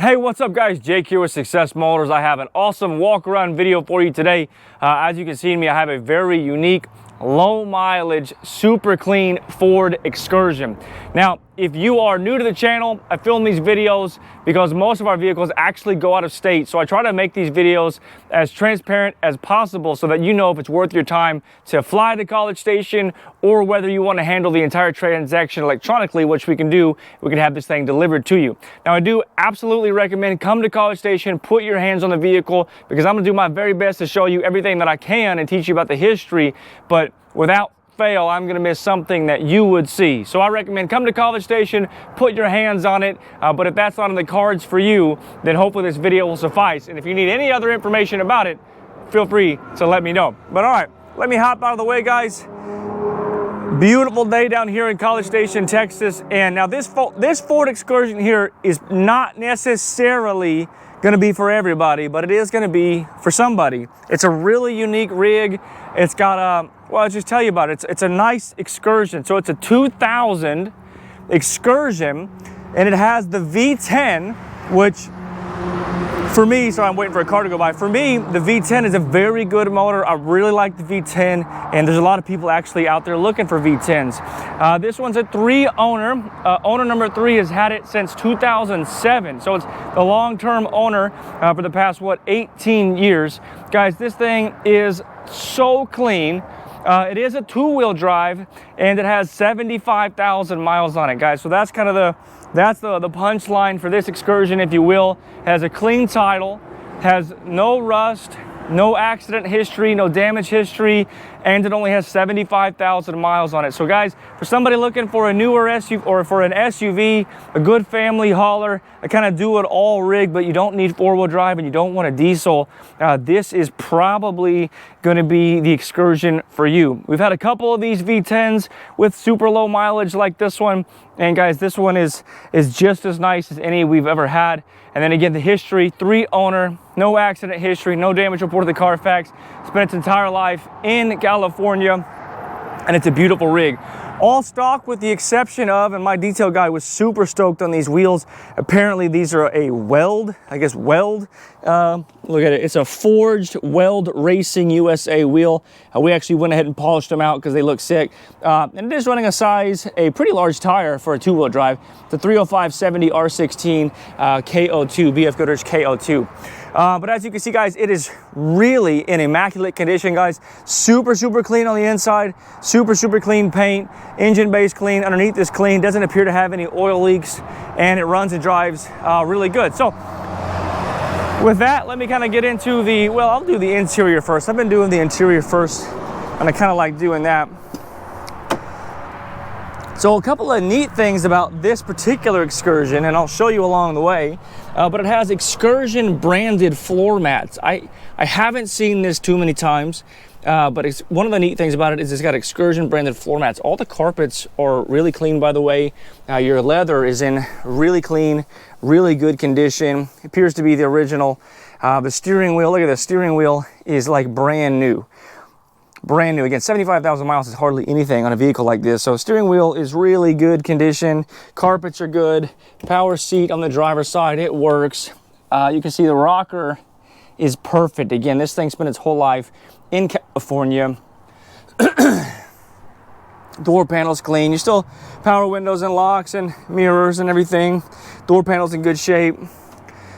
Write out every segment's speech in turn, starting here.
Hey, what's up guys? Jake here with Success Motors. I have an awesome walk around video for you today. As you can see in me, I have a very unique, low mileage, super clean Ford Excursion. Now, if you are new to the channel, I film these videos because most of our vehicles actually go out of state. So I try to make these videos as transparent as possible so that you know if it's worth your time to fly to College Station or whether you want to handle the entire transaction electronically, which we can do. We can have this thing delivered to you. Now, I do absolutely recommend come to College Station, put your hands on the vehicle, because I'm going to do my very best to show you everything that I can and teach you about the history, but without fail, I'm going to miss something that you would see. So I recommend come to College Station, put your hands on it, but if that's not on the cards for you, then hopefully this video will suffice. And if you need any other information about it, feel free to let me know. But all right, let me hop out of the way, guys. Beautiful day down here in College Station, Texas. And now this Ford Excursion here is not necessarily going to be for everybody, but it is going to be for somebody. It's a really unique rig. It's got well, I'll just tell you about it. It's a nice Excursion. So it's a 2000 Excursion, and it has the V10, which for me, so I'm waiting for a car to go by. For me, the V10 is a very good motor. I really like the V10, and there's a lot of people actually out there looking for V10s. This one's a 3-owner. Owner number 3 has had it since 2007. So it's the long-term owner for the past, 18 years. Guys, this thing is so clean. It is a 2-wheel drive, and it has 75,000 miles on it, guys. So that's kind of the punchline for this Excursion, if you will. It has a clean title, has no rust, no accident history, no damage history, and it only has 75,000 miles on it. So guys, for somebody looking for a newer SUV or for an SUV, a good family hauler, a kind of do-it-all rig, but you don't need 4-wheel drive and you don't want a diesel, this is probably going to be the Excursion for you. We've had a couple of these V10s with super low mileage like this one, and guys, this one is just as nice as any we've ever had. And then again, the history, 3-owner, no accident history, no damage reported to CarFax, spent its entire life in California, and it's a beautiful rig. All stock with the exception of, and my detail guy was super stoked on these wheels. Apparently these are a WELD, I guess WELD. Look at it, it's a forged WELD Racing USA wheel. We actually went ahead and polished them out because they look sick. And it is running a pretty large tire for a 2-wheel drive. It's a 305/70 R16 KO2, BF Goodrich KO2. But as you can see, guys, it is really in immaculate condition, guys. Super clean on the inside, super clean paint, engine base clean, underneath is clean, doesn't appear to have any oil leaks, and it runs and drives really good. So with that, let me kind of get into well, I'll do the interior first. I've been doing the interior first, and I kind of like doing that. So a couple of neat things about this particular Excursion, and I'll show you along the way, but it has Excursion branded floor mats. I haven't seen this too many times, but one of the neat things about it is it's got Excursion branded floor mats. All the carpets are really clean, by the way. Your leather is in really clean, really good condition. It appears to be the original. The steering wheel, look at the steering wheel, is like brand new. Brand new. Again, 75,000 miles is hardly anything on a vehicle like this. So steering wheel is really good condition. Carpets are good. Power seat on the driver's side, it works. You can see the rocker is perfect. Again, this thing spent its whole life in California. Door panels clean. You still power windows and locks and mirrors and everything. Door panels in good shape.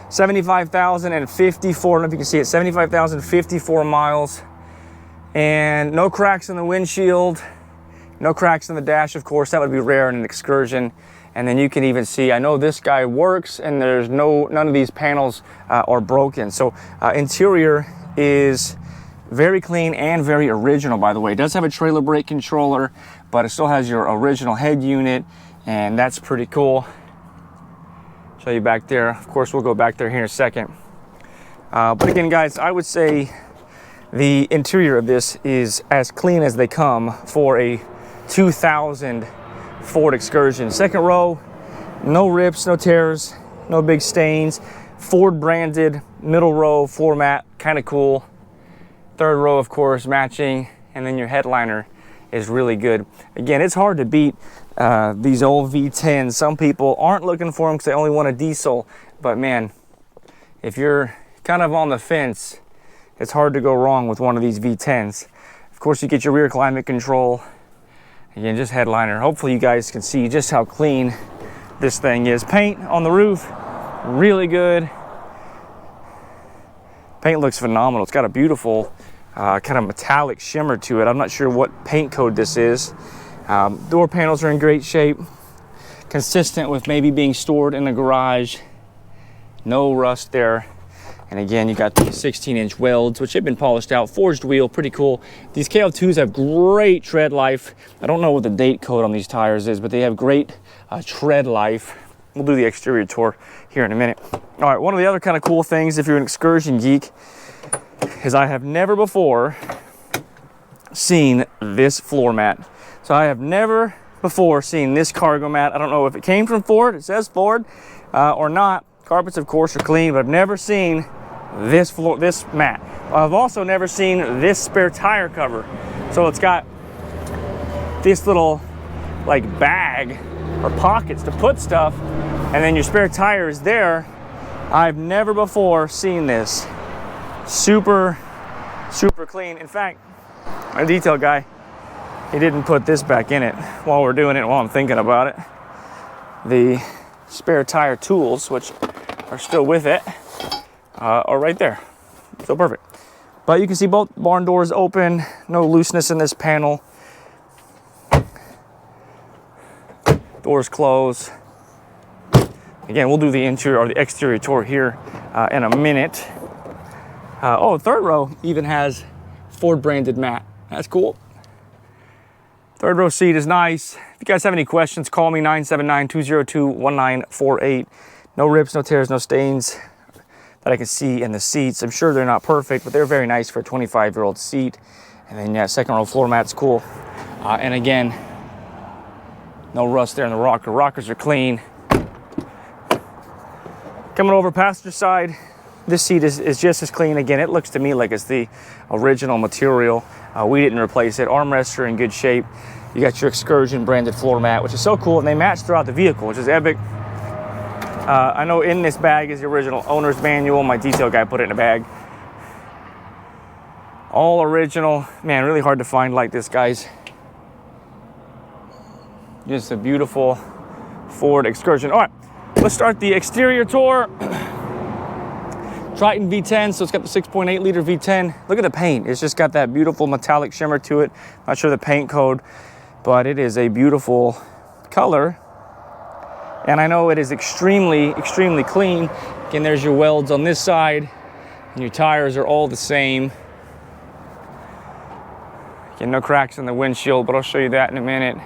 75,054. I don't know if you can see it. 75,054 miles. And no cracks in the windshield, no cracks in the dash, of course. That would be rare in an Excursion. And then you can even see, I know this guy works, and there's none of these panels are broken. So interior is very clean and very original, by the way. It does have a trailer brake controller, but it still has your original head unit, and that's pretty cool. Show you back there. Of course, we'll go back there here in a second. But again, guys, I would say the interior of this is as clean as they come for a 2000 Ford Excursion. Second row, no rips, no tears, no big stains. Ford branded. Middle row, floor mat, kind of cool. Third row, of course, matching. And then your headliner is really good. Again, it's hard to beat these old V10s. Some people aren't looking for them because they only want a diesel. but man, if you're kind of on the fence, it's hard to go wrong with one of these V10s. Of course, you get your rear climate control. Again, just headliner. Hopefully you guys can see just how clean this thing is. Paint on the roof, really good. Paint looks phenomenal. It's got a beautiful kind of metallic shimmer to it. I'm not sure what paint code this is. Door panels are in great shape. Consistent with maybe being stored in the garage. No rust there. And again, you got the 16-inch welds, which have been polished out. Forged wheel, pretty cool. These KL2s have great tread life. I don't know what the date code on these tires is, but they have great tread life. We'll do the exterior tour here in a minute. All right, one of the other kind of cool things, if you're an excursion geek, is I have never before seen this floor mat. So I have never before seen this cargo mat. I don't know if it came from Ford, it says Ford, or not. Carpets, of course, are clean, but I've never seen this mat. I've also never seen this spare tire cover. So it's got this little like bag or pockets to put stuff, and then your spare tire is there. I've never before seen this. Super, super clean. In fact, my detail guy, he didn't put this back in it while we're doing it, while I'm thinking about it. The spare tire tools, which are still with it, are right there. So perfect. But you can see both barn doors open, no looseness in this panel. Doors closed. Again, we'll do the interior or the exterior tour here in a minute. Oh, third row even has Ford branded mat. That's cool. Third row seat is nice. If you guys have any questions, call me 979-202-1948. No rips, no tears, no stains that I can see in the seats. I'm sure they're not perfect, but they're very nice for a 25-year-old seat. And then yeah, second row floor mat's cool. And again, no rust there in the rocker. Rockers are clean. Coming over passenger side, this seat is just as clean. Again, it looks to me like it's the original material. We didn't replace it. Armrests are in good shape. You got your Excursion branded floor mat, which is so cool, and they match throughout the vehicle, which is epic. I know in this bag is the original owner's manual. My detail guy put it in a bag. All original. Man, really hard to find like this, guys. Just a beautiful Ford Excursion. All right, let's start the exterior tour. Triton V10, so it's got the 6.8 liter V10. Look at the paint. It's just got that beautiful metallic shimmer to it. Not sure the paint code, but it is a beautiful color. And I know it is extremely, extremely clean. Again, there's your welds on this side, and your tires are all the same. Again, no cracks in the windshield, but I'll show you that in a minute.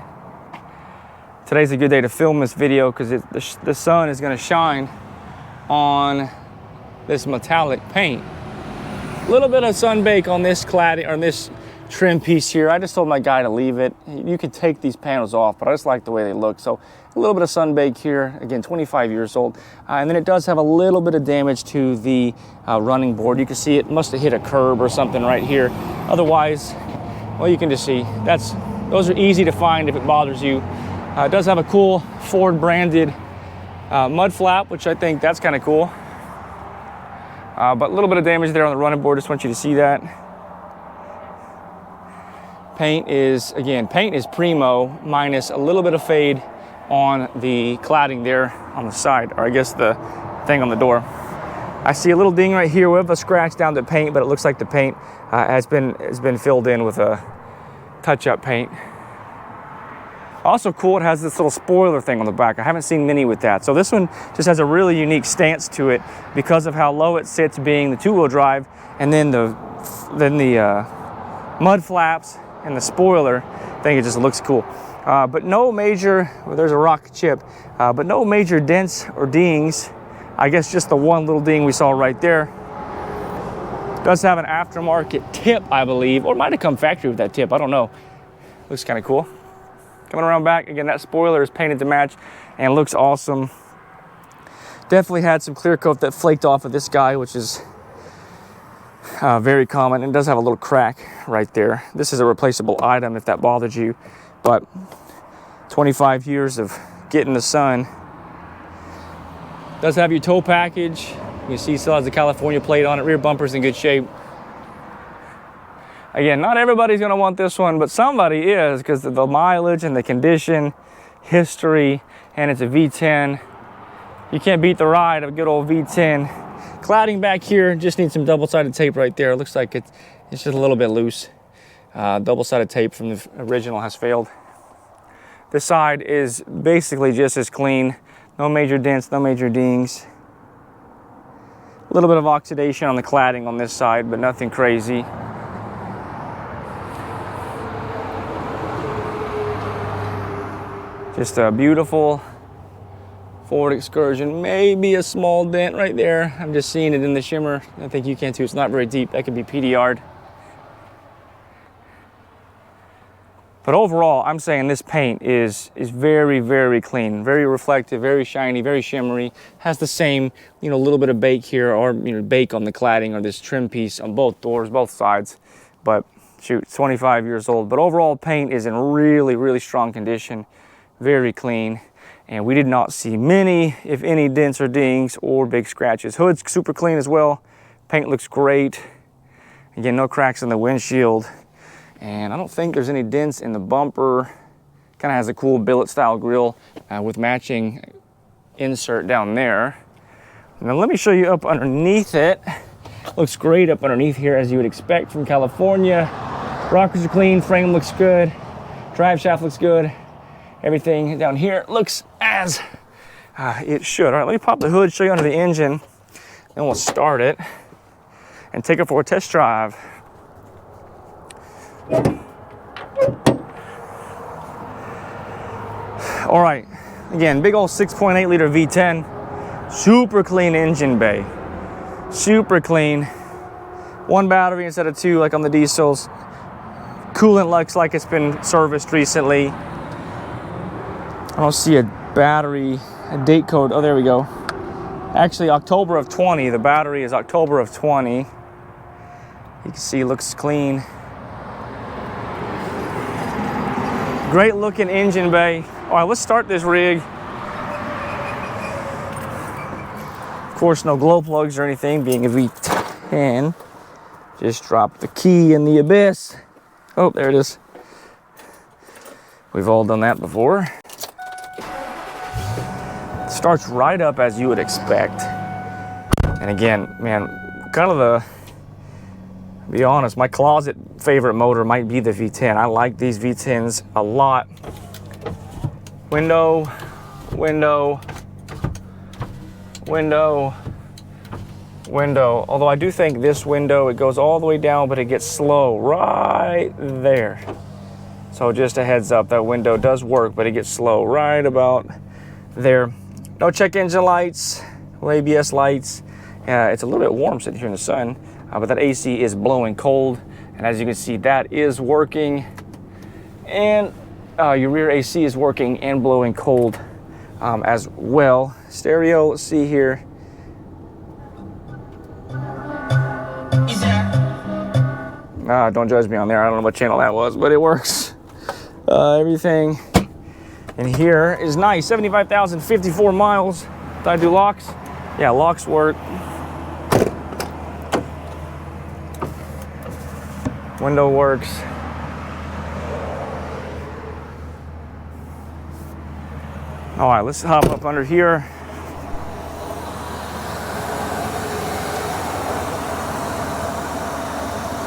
Today's a good day to film this video because the sun is going to shine on this metallic paint. A little bit of sun bake on this cladding, or this trim piece here. I just told my guy to leave it. You could take these panels off, but I just like the way they look. So a little bit of sun bake here. Again, 25 years old. And then it does have a little bit of damage to the running board. You can see it must have hit a curb or something right here. Otherwise, well, you can just see those are easy to find if it bothers you. It does have a cool Ford branded mud flap, which I think that's kind of cool. But a little bit of damage there on the running board. Just want you to see that. Paint is primo, minus a little bit of fade on the cladding there on the side, or I guess the thing on the door. I see a little ding right here with a scratch down the paint, but it looks like the paint has been filled in with a touch-up paint. Also cool, it has this little spoiler thing on the back. I haven't seen many with that. So this one just has a really unique stance to it because of how low it sits, being the two-wheel drive, and then the mud flaps and the spoiler. I think it just looks cool. But no major, well, there's a rock chip, but no major dents or dings. I guess just the one little ding we saw right there. Does have an aftermarket tip, I believe, or it might have come factory with that tip. I don't know. Looks kind of cool. Coming around back, again, that spoiler is painted to match and looks awesome. Definitely had some clear coat that flaked off of this guy, which is very common. And it does have a little crack right there. This is a replaceable item if that bothered you, but 25 years of getting the sun Does have your tow package. You can see it still has the California plate on it. Rear bumper's in good shape. Again, not everybody's gonna want this one, but somebody is, because of the mileage and the condition, history, and it's a V10. You can't beat the ride of a good old V10. Cladding back here, just needs some double-sided tape right there. It looks like it's just a little bit loose. Double-sided tape from the original has failed. This side is basically just as clean. No major dents, no major dings. A little bit of oxidation on the cladding on this side, but nothing crazy. Just a beautiful Ford Excursion. Maybe a small dent right there. I'm just seeing it in the shimmer. I think you can too. It's not very deep. That could be PDR'd. But overall, I'm saying this paint is very, very clean, very reflective, very shiny, very shimmery. Has the same, you know, little bit of bake here, or, you know, bake on the cladding, or this trim piece on both doors, both sides. But shoot, it's 25 years old. But overall, paint is in really, really strong condition, very clean. And we did not see many, if any, dents or dings or big scratches. Hood's super clean as well. Paint looks great. Again, no cracks in the windshield. And I don't think there's any dents in the bumper. Kind of has a cool billet style grille with matching insert down there. Now let me show you up underneath it. Looks great up underneath here, as you would expect from California. Rockers are clean, frame looks good, drive shaft looks good. Everything down here looks as it should. All right, let me pop the hood, show you under the engine, then we'll start it and take it for a test drive. All right, again, big old 6.8 liter V10, super clean engine bay, super clean. One battery instead of two like on the diesels. Coolant looks like it's been serviced recently. I don't see a battery, a date code. Oh, there we go. Actually, October of 20. The battery is October of 20. You can see it looks clean. Great looking engine bay. All right, let's start this rig. Of course, no glow plugs or anything, being a V10. Just drop the key in the abyss. Oh, there it is. We've all done that before. Starts right up as you would expect. And again, man, kind of the, to be honest, my closet favorite motor might be the V10. I like these V10s a lot. Window, window, window, window. Although I do think this window, it goes all the way down, but it gets slow right there. So just a heads up, that window does work, but it gets slow right about there. No check engine lights, no ABS lights. It's a little bit warm sitting here in the sun, but that AC is blowing cold. And as you can see, that is working. And your rear AC is working and blowing cold as well. Stereo, let's see here. Don't judge me on there. I don't know what channel that was, but it works. Everything in here is nice. 75,054 miles. Did I do locks? Yeah, locks work. Window works. All right, let's hop up under here.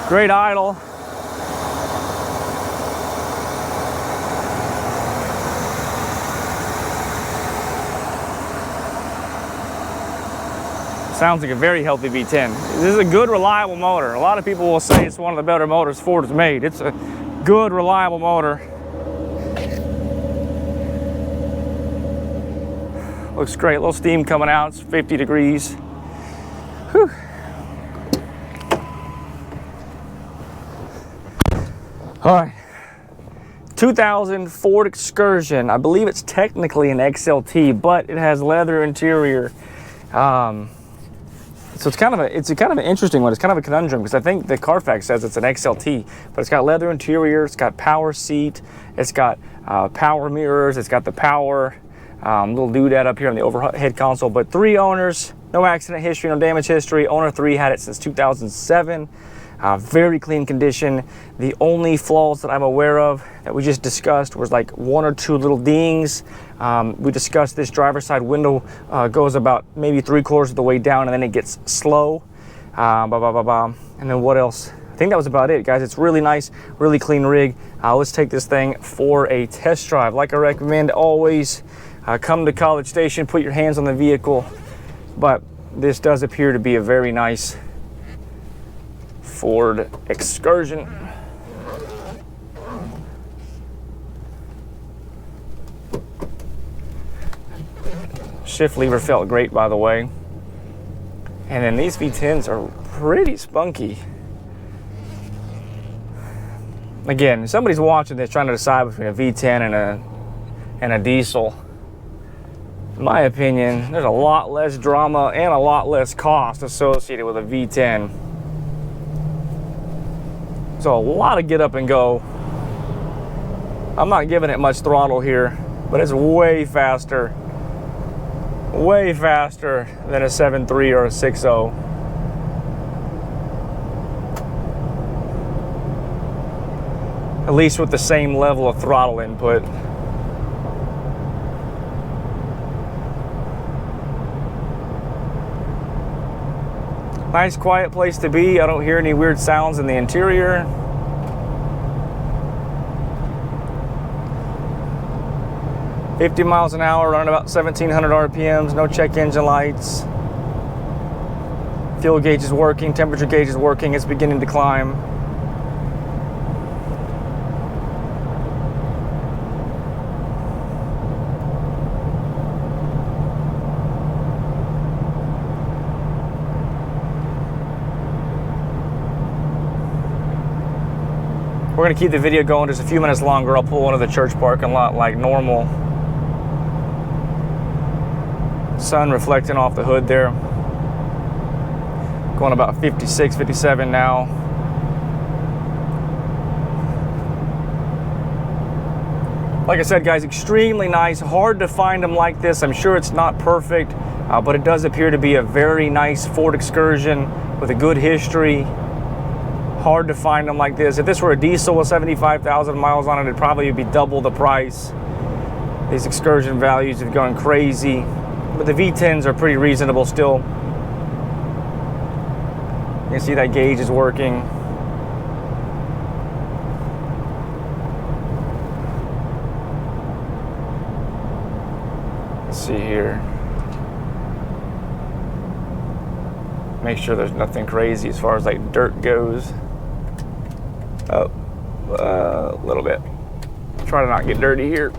Great idle. Sounds like a very healthy V10. This is a good, reliable motor. A lot of people will say it's one of the better motors Ford has made. It's a good, reliable motor. Looks great. A little steam coming out. It's 50 degrees. Whew. All right. 2000 Ford Excursion. I believe it's technically an XLT, but it has leather interior. So it's kind of an interesting one. It's kind of a conundrum because I think the CarFax says it's an XLT, but it's got leather interior, it's got power seat, it's got power mirrors, it's got the power Little doodad up here on the overhead console, but 3 owners, no accident history, no damage history. Owner 3 had it since 2007. Very clean condition. The only flaws that I'm aware of that we just discussed was like 1 or 2 little dings. We discussed this driver's side window goes about maybe 3/4 of the way down, and then it gets slow. And then what else? I think that was about it, guys. It's really nice, really clean rig. Let's take this thing for a test drive. Like I recommend always, come to College Station, put your hands on the vehicle. But this does appear to be a very nice Ford Excursion. Shift lever felt great, by the way. And then these V10s are pretty spunky. Again, if somebody's watching this trying to decide between a V10 and a diesel, in my opinion, there's a lot less drama and a lot less cost associated with a V10. So a lot of get up and go. I'm not giving it much throttle here, but it's way faster than a 7.3 or a 6.0. At least with the same level of throttle input. Nice quiet place to be. I don't hear any weird sounds in the interior. $50 miles an hour, running about 1,700 RPMs, no check engine lights. Fuel gauge is working, temperature gauge is working, it's beginning to climb. We're gonna keep the video going just a few minutes longer. I'll pull into the church parking lot like normal. Sun reflecting off the hood there. Going about 56, 57 now. Like I said, guys, extremely nice. Hard to find them like this. I'm sure it's not perfect, but it does appear to be a very nice Ford Excursion with a good history. Hard to find them like this. If this were a diesel with 75,000 miles on it, it'd probably be double the price. These Excursion values have gone crazy, but the V10s are pretty reasonable still. You can see that gauge is working. Let's see here. Make sure there's nothing crazy as far as like dirt goes. Oh, a little bit. Try to not get dirty here.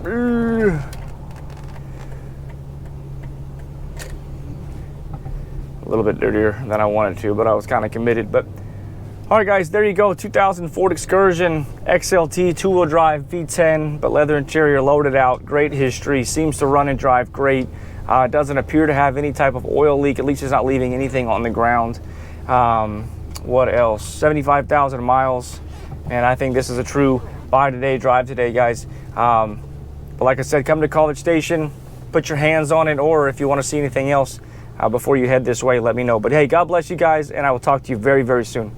A little bit dirtier than I wanted to, but I was kind of committed. But all right, guys, there you go. 2000 Ford Excursion XLT 2-wheel drive V10, but leather interior, loaded out. Great history. Seems to run and drive great. It doesn't appear to have any type of oil leak. At least it's not leaving anything on the ground. What else? 75,000 miles. And I think this is a true buy today, drive today, guys. But like I said, come to College Station, put your hands on it, or if you want to see anything else before you head this way, let me know. But hey, God bless you guys, and I will talk to you very, very soon.